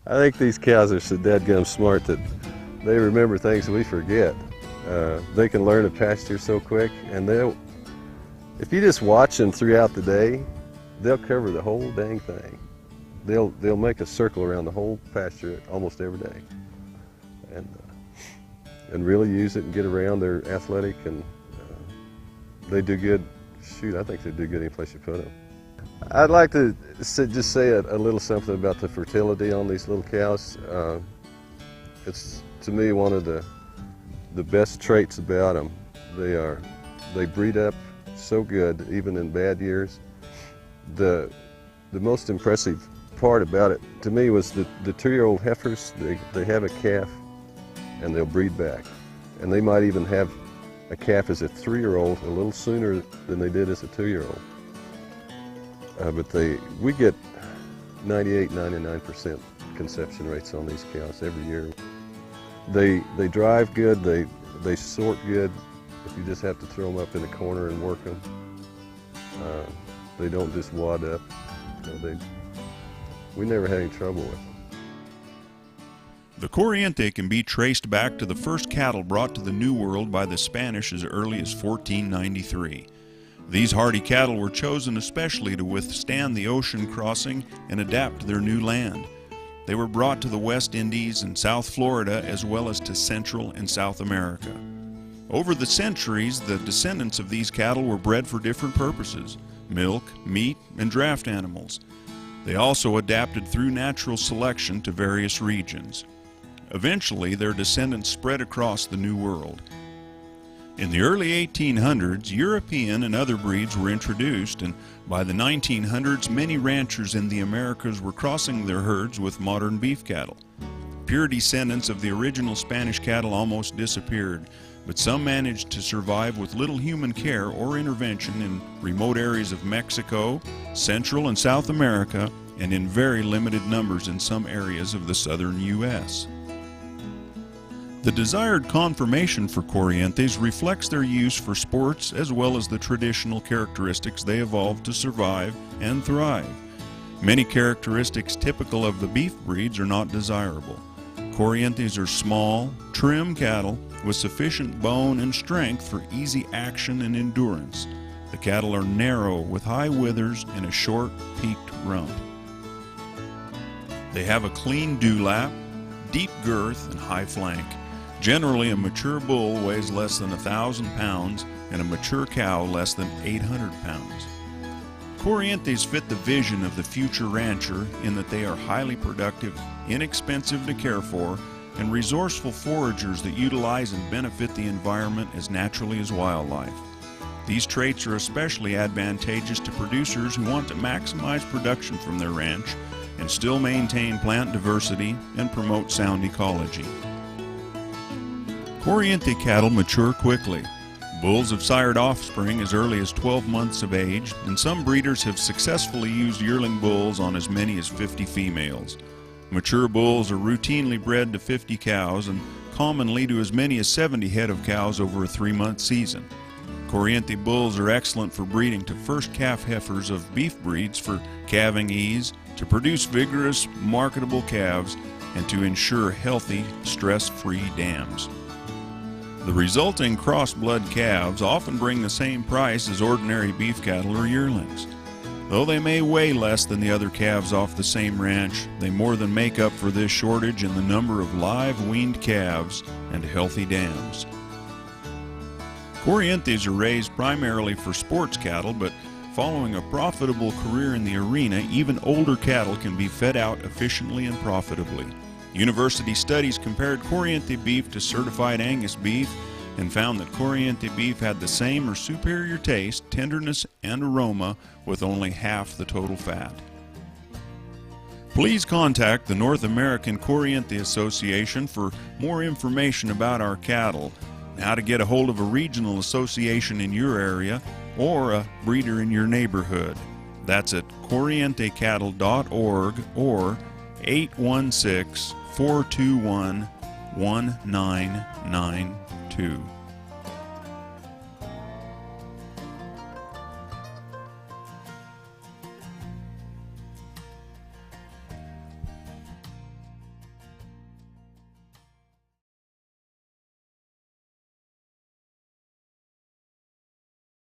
I think these cows are so dadgum smart that they remember things we forget. They can learn a pasture so quick, and if you just watch them throughout the day, they'll cover the whole dang thing. They'll make a circle around the whole pasture almost every day, and really use it and get around. They're athletic, and they do good. Shoot, I think they do good any place you put them. I'd like to just say a little something about the fertility on these little cows. It's, to me, one of the best traits about them. They breed up so good, even in bad years. The most impressive part about it, to me, was the 2-year-old heifers. They have a calf, and they'll breed back. And they might even have a calf as a 3-year-old a little sooner than they did as a 2-year-old. But we get 98–99% conception rates on these cows every year. They drive good, they sort good. If you just have to throw them up in a corner and work them, they don't just wad up. We never had any trouble with them. The Corriente can be traced back to the first cattle brought to the New World by the Spanish as early as 1493. These hardy cattle were chosen especially to withstand the ocean crossing and adapt to their new land. They were brought to the West Indies and South Florida, as well as to Central and South America. Over the centuries, the descendants of these cattle were bred for different purposes: milk, meat, and draft animals. They also adapted through natural selection to various regions. Eventually, their descendants spread across the New World. In the early 1800s, European and other breeds were introduced, and by the 1900s, many ranchers in the Americas were crossing their herds with modern beef cattle. Pure descendants of the original Spanish cattle almost disappeared, but some managed to survive with little human care or intervention in remote areas of Mexico, Central and South America, and in very limited numbers in some areas of the southern U.S. The desired conformation for Corrientes reflects their use for sports as well as the traditional characteristics they evolved to survive and thrive. Many characteristics typical of the beef breeds are not desirable. Corrientes are small, trim cattle with sufficient bone and strength for easy action and endurance. The cattle are narrow with high withers and a short, peaked rump. They have a clean dewlap, deep girth, and high flank. Generally, a mature bull weighs less than 1,000 pounds and a mature cow less than 800 pounds. Corrientes fit the vision of the future rancher in that they are highly productive, inexpensive to care for, and resourceful foragers that utilize and benefit the environment as naturally as wildlife. These traits are especially advantageous to producers who want to maximize production from their ranch and still maintain plant diversity and promote sound ecology. Corriente cattle mature quickly. Bulls have sired offspring as early as 12 months of age, and some breeders have successfully used yearling bulls on as many as 50 females. Mature bulls are routinely bred to 50 cows and commonly to as many as 70 head of cows over a 3-month season. Corriente bulls are excellent for breeding to first calf heifers of beef breeds for calving ease, to produce vigorous, marketable calves, and to ensure healthy, stress-free dams. The resulting cross-blood calves often bring the same price as ordinary beef cattle or yearlings. Though they may weigh less than the other calves off the same ranch, they more than make up for this shortage in the number of live weaned calves and healthy dams. Corrientes are raised primarily for sports cattle, but following a profitable career in the arena, even older cattle can be fed out efficiently and profitably. University studies compared Corriente beef to certified Angus beef and found that Corriente beef had the same or superior taste, tenderness, and aroma with only half the total fat. Please contact the North American Corriente Association for more information about our cattle, and how to get a hold of a regional association in your area or a breeder in your neighborhood. That's at corrientecattle.org or 816-421-1992.